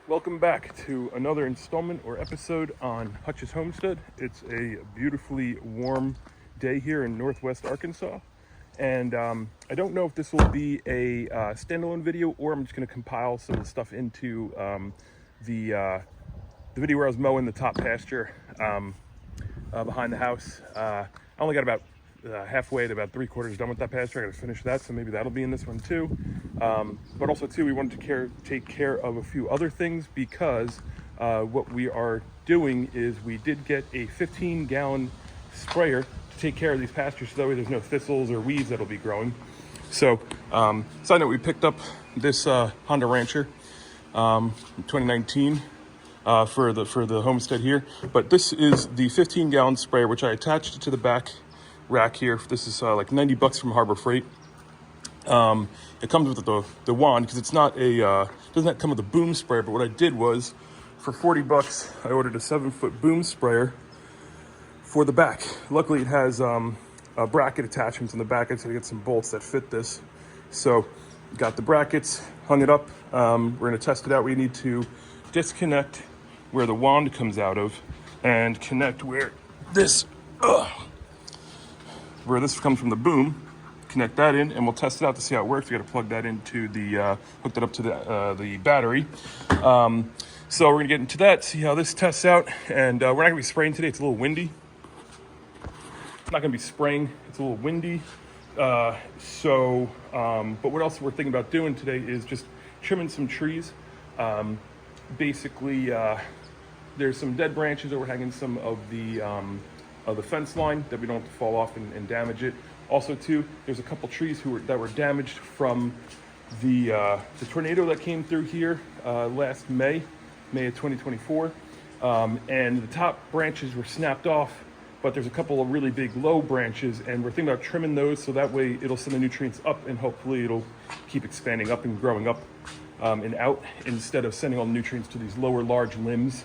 Welcome back to another installment or episode on Hutch's Homestead. It's a beautifully warm day here in Northwest Arkansas. And I don't know if this will be a standalone video or I'm just going to compile some of the stuff into the video where I was mowing the top pasture behind the house. I only got about halfway to about 3/4 done with that pasture. I got to finish that, so maybe that'll be in this one too. But also too, we wanted to take care of a few other things because what we are doing is we did get a 15-gallon sprayer to take care of these pastures, so that way there's no thistles or weeds that'll be growing. So, side note, we picked up this Honda Rancher 2019 for the homestead here. But this is the 15-gallon sprayer, which I attached to the back rack here. This is like $90 from Harbor Freight. It comes with the wand because it's not a doesn't come with a boom sprayer. But what I did was, for $40, I ordered a 7-foot boom sprayer for the back. Luckily, it has bracket attachments in the back. I just had to get some bolts that fit this. So, got the brackets, hung it up. We're gonna test it out. We need to disconnect where the wand comes out of and connect where this comes from the boom. Connect that in, and we'll test it out to see how it works. We got to plug that into the hook that up to the battery. So we're gonna get into that, see how this tests out, and we're not gonna be spraying today. It's a little windy. It's not gonna be spraying. It's a little windy. But what else we're thinking about doing today is just trimming some trees. Basically, there's some dead branches overhanging some of the fence line that we don't have to fall off and damage it. Also, too, there's a couple trees that were damaged from the tornado that came through here last May of 2024. And the top branches were snapped off, but there's a couple of really big low branches, and we're thinking about trimming those so that way it'll send the nutrients up, and hopefully it'll keep expanding up and growing up and out, instead of sending all the nutrients to these lower large limbs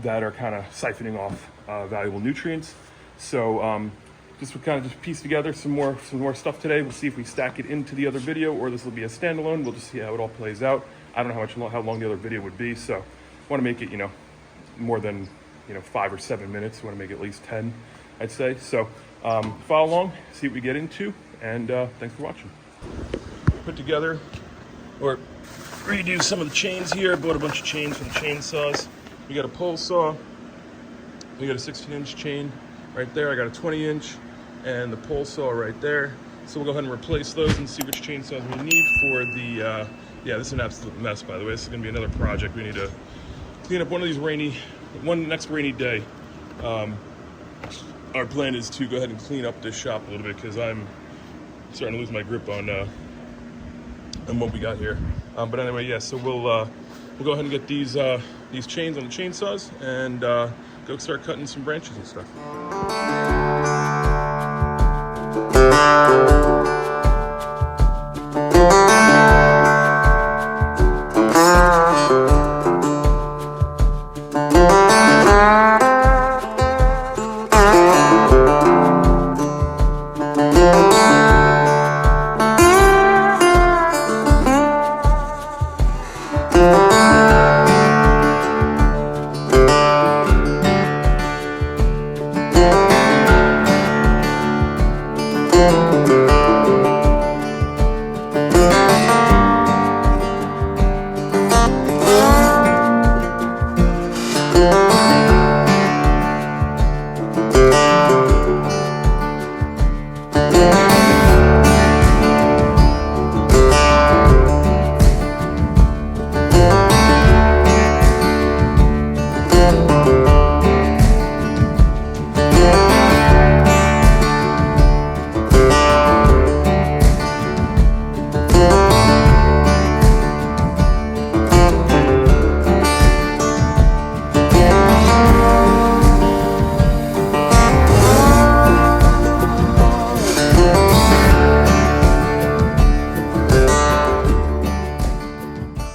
that are kind of siphoning off valuable nutrients. So just we kind of just piece together some more stuff today. We'll see if we stack it into the other video or this will be a standalone. We'll just see how it all plays out. I don't know how long the other video would be, so I want to make it more than 5 or 7 minutes. I want to make it at least 10, I'd say. So follow along, see what we get into, and thanks for watching. Put together or redo some of the chains here. Bought a bunch of chains for the chainsaws. We got a pole saw. We got a 16-inch chain right there. I got a 20-inch and the pole saw right there. So we'll go ahead and replace those and see which chainsaws we need for the, this is an absolute mess, by the way. This is gonna be another project. We need to clean up next rainy day. Our plan is to go ahead and clean up this shop a little bit because I'm starting to lose my grip on what we got here. But anyway, yeah, so we'll go ahead and get these chains on the chainsaws and go start cutting some branches and stuff.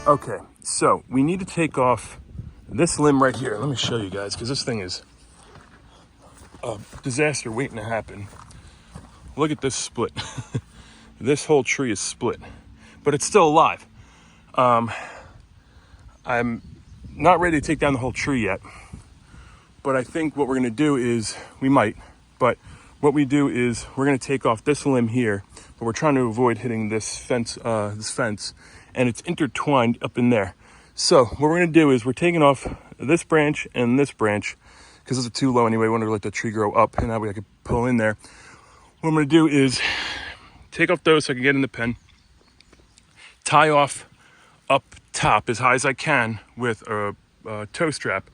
Okay, so we need to take off this limb right here. Let me show you guys, because this thing is a disaster waiting to happen. Look at this split. This whole tree is split, but it's still alive. I'm not ready to take down the whole tree yet. But I think what we're gonna do is, we might, but what we do is we're gonna take off this limb here, but we're trying to avoid hitting this fence, and it's intertwined up in there. So what we're gonna do is we're taking off this branch and this branch, because those are too low anyway. We want to let the tree grow up, and that way I can pull in there. What I'm gonna do is take off those so I can get in the pen, tie off up top as high as I can with a tow strap,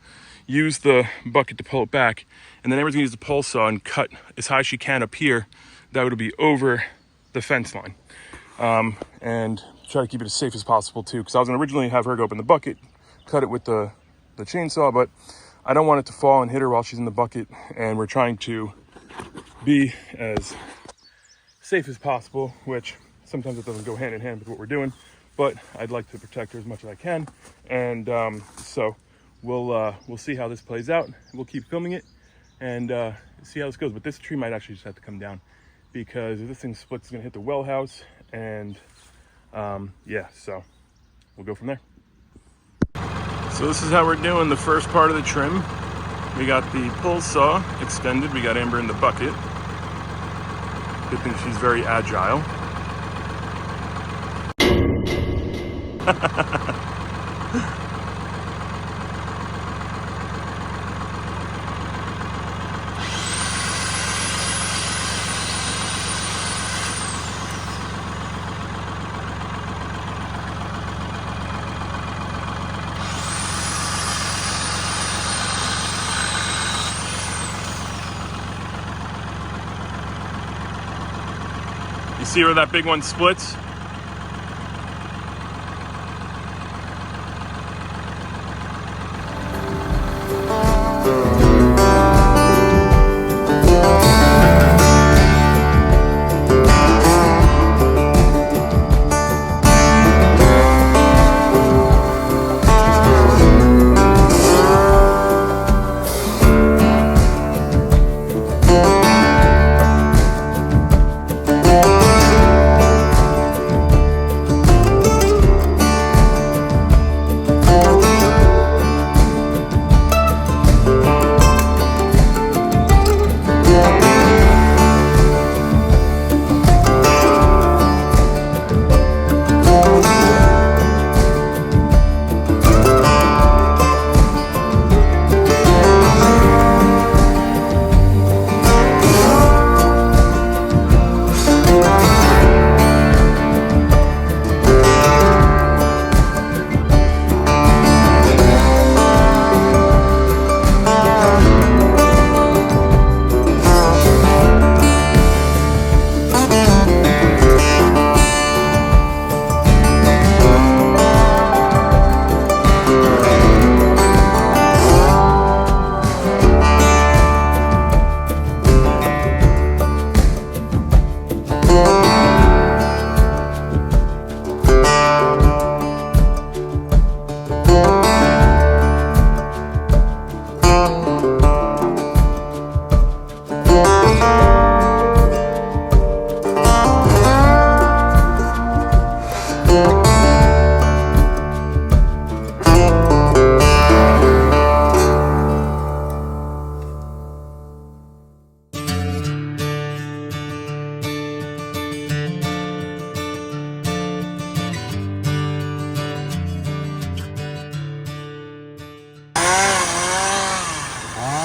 use the bucket to pull it back, and then Amber's gonna use the pole saw and cut as high as she can up here. That would be over the fence line. And try to keep it as safe as possible too, because I was gonna originally have her go up in the bucket, cut it with the chainsaw, but I don't want it to fall and hit her while she's in the bucket, and we're trying to be as safe as possible, which sometimes it doesn't go hand in hand with what we're doing, but I'd like to protect her as much as I can. And so we'll see how this plays out. We'll keep filming it and see how this goes. But this tree might actually just have to come down, because if this thing splits, it's gonna hit the well house, and yeah, so we'll go from there. So this is how we're doing the first part of the trim. We got the pull saw extended. We got Amber in the bucket. Good thing she's very agile. You see where that big one splits?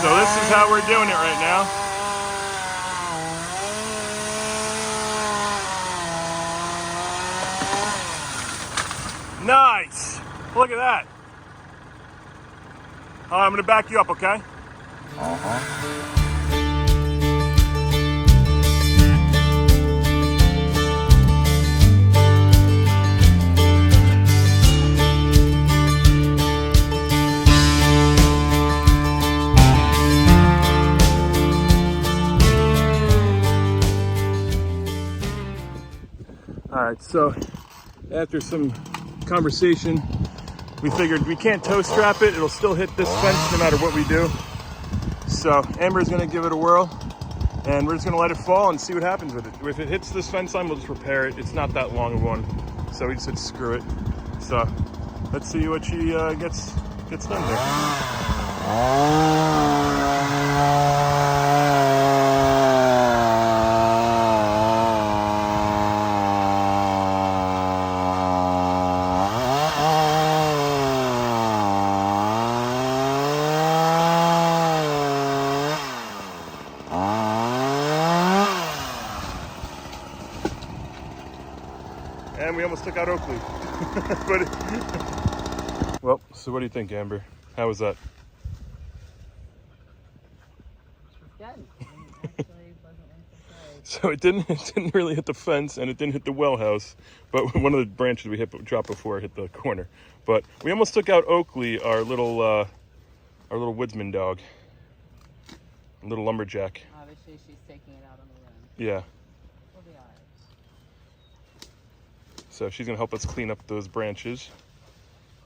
So this is how we're doing it right now. Nice! Look at that. I'm gonna back you up, okay? All right, so after some conversation, we figured we can't toe strap it. It'll still hit this fence no matter what we do. So Amber's gonna give it a whirl, and we're just gonna let it fall and see what happens with it. If it hits this fence line, we'll just repair it. It's not that long of one, so we just said screw it. So let's see what she gets Gets done there. And we almost took out Oakley. Well, so what do you think, Amber? How was that? Good. Actually wasn't surprised. So it didn't really hit the fence, and it didn't hit the well house, but one of the branches we dropped before hit the corner. But we almost took out Oakley, our little woodsman dog, little lumberjack. Obviously, she's taking it out on the limb. Yeah. We'll be all right. So she's gonna help us clean up those branches,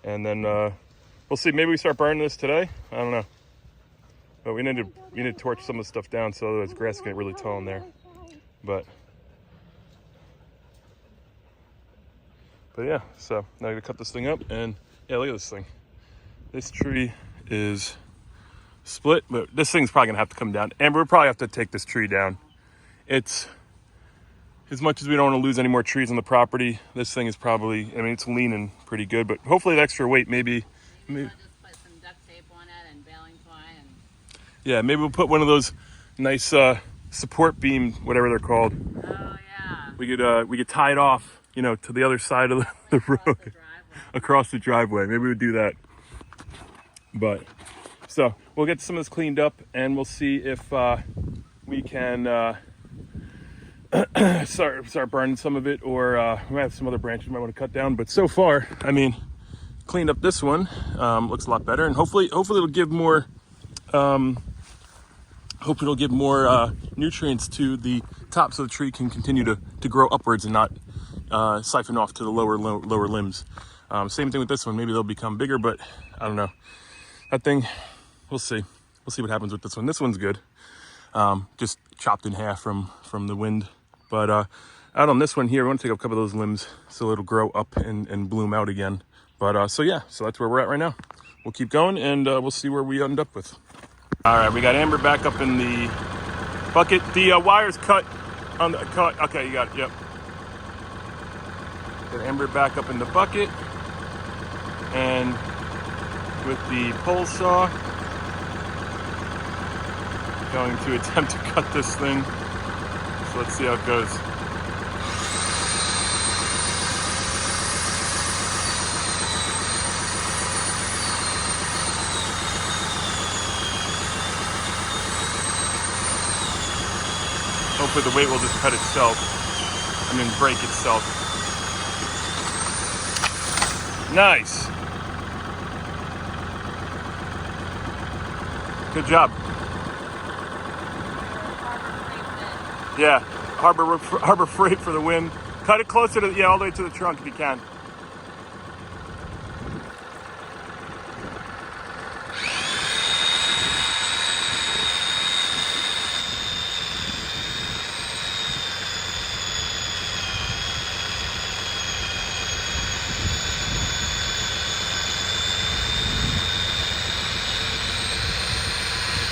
and then we'll see. Maybe we start burning this today. I don't know, but we need to torch some of the stuff down, so otherwise grass can get really tall in there. But yeah. So now I gotta cut this thing up, and yeah, look at this thing. This tree is split, but this thing's probably gonna have to come down. And we'll probably have to take this tree down. It's, as much as we don't want to lose any more trees on the property, this thing is probably, I mean, it's leaning pretty good, but hopefully the extra weight, maybe Just put some duct tape on it and baling twine. And yeah, maybe we'll put one of those nice support beam, whatever they're called. oh yeah. We could tie it off, you know, to the other side of the road, The driveway. across the driveway. Maybe we would do that. But so we'll get some of this cleaned up, and we'll see if we can start burning some of it, or we might have some other branches we might want to cut down. But so far, I mean, cleaned up this one, looks a lot better, and hopefully it'll give more nutrients to the top, so the tree can continue to grow upwards and not siphon off to the lower limbs. Same thing with this one. Maybe they'll become bigger, but I don't know. That thing, we'll see what happens with this one. This one's good, just chopped in half from the wind. But out on this one here, we want to take a couple of those limbs so it'll grow up and bloom out again. But so yeah, so that's where we're at right now. We'll keep going, and we'll see where we end up with. All right, we got Amber back up in the bucket. The wire's cut on the cut. Okay, you got it. Yep. Got Amber back up in the bucket, and with the pole saw, going to attempt to cut this thing. So let's see how it goes. Hopefully the weight will just cut itself. I mean, break itself. Nice. Good job. Yeah, harbor freight for the wind. Cut it closer to, all the way to the trunk if you can.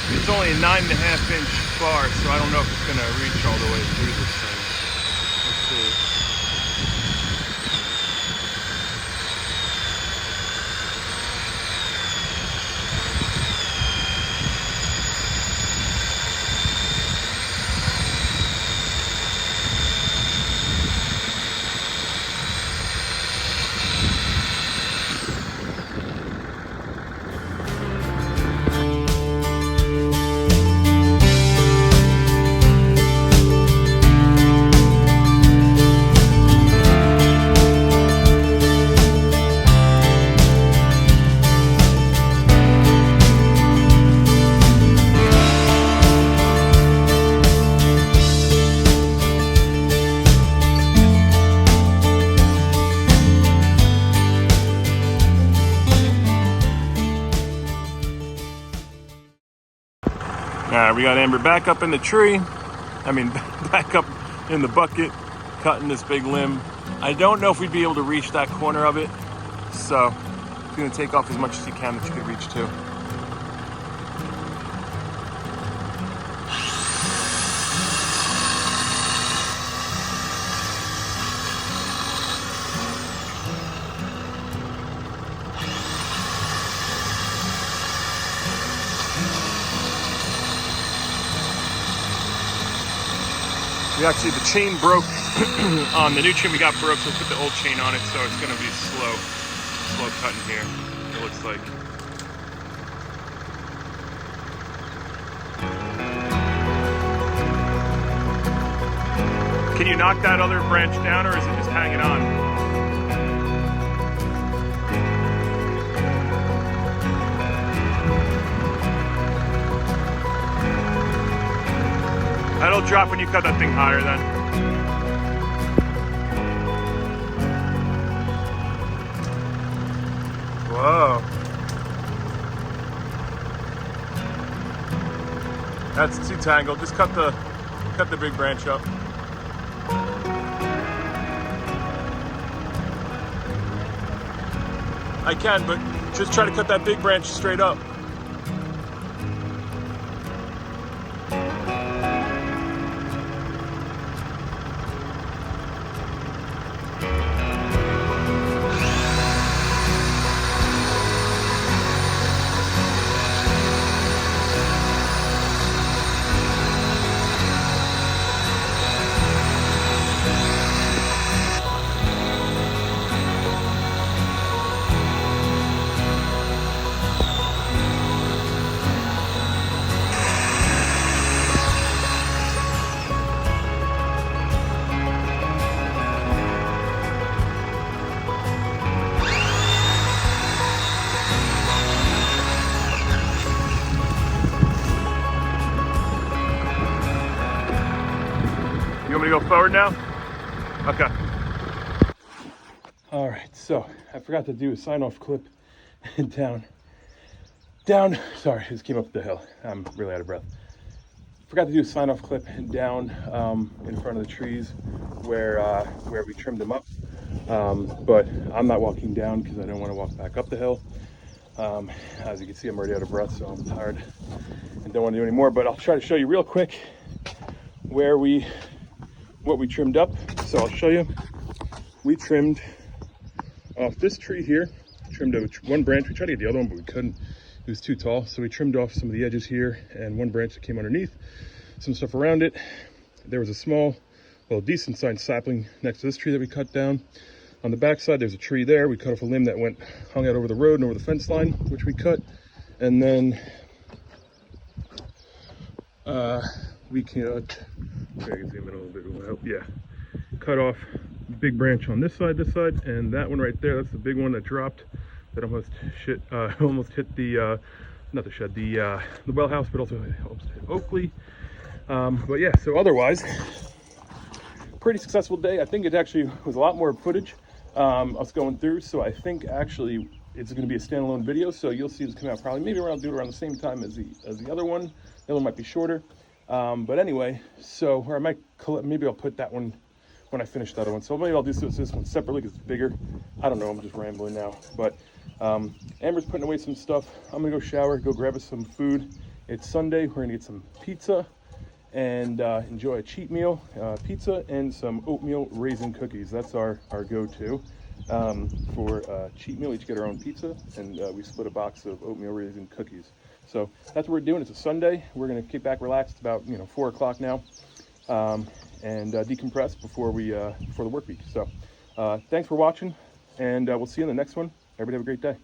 It's only a 9.5-inch bar, so I don't know if it's going to reach all the way through this thing. Let's see. All right, we got Amber back up in the tree. Back up in the bucket, cutting this big limb. I don't know if we'd be able to reach that corner of it, so You're gonna take off as much as you can that you can reach to. Actually, the chain broke on the new chain we got broke, so we put the old chain on it, so it's gonna be slow cutting here, it looks like. Can you knock that other branch down, or is it just hanging on? That'll drop when you cut that thing higher then. Whoa. That's too tangled. Just cut the big branch up. I can, but just try to cut that big branch straight up. You want me to go forward now? Okay. All right, so I forgot to do a sign-off clip down, sorry, this came up the hill. I'm really out of breath. Forgot to do a sign-off clip down in front of the trees where we trimmed them up. But I'm not walking down because I don't want to walk back up the hill. As you can see, I'm already out of breath, so I'm tired and don't want to do any more, but I'll try to show you real quick what we trimmed up. So I'll show you. We trimmed off this tree here, trimmed one branch. We tried to get the other one, but we couldn't. It was too tall. So we trimmed off some of the edges here and one branch that came underneath, some stuff around it. There was a small, well, decent sized sapling next to this tree that we cut down. On the back side, there's a tree there. We cut off a limb that hung out over the road and over the fence line, which we cut. And then we cut, I can zoom in a little bit, will help. Yeah, cut off big branch on this side, and that one right there, that's the big one that dropped, that almost hit the not the shed, the well house, but also almost hit Oakley. But yeah, so otherwise, pretty successful day. I think it actually was a lot more footage us going through, so I think actually it's going to be a standalone video, so you'll see this come out probably maybe around the same time as the other one. The other one might be shorter. But anyway, so, or I might, maybe I'll put that one when I finish the other one. So maybe I'll do this one separately because it's bigger. I don't know, I'm just rambling now. But Amber's putting away some stuff. I'm gonna go shower, go grab us some food. It's Sunday, we're gonna get some pizza and enjoy a cheat meal. Pizza and some oatmeal raisin cookies. That's our go-to for cheat meal. We each get our own pizza, and we split a box of oatmeal raisin cookies. So that's what we're doing. It's a Sunday. We're going to kick back, relax. It's about 4 o'clock now, and decompress before the work week. So thanks for watching, and we'll see you in the next one. Everybody have a great day.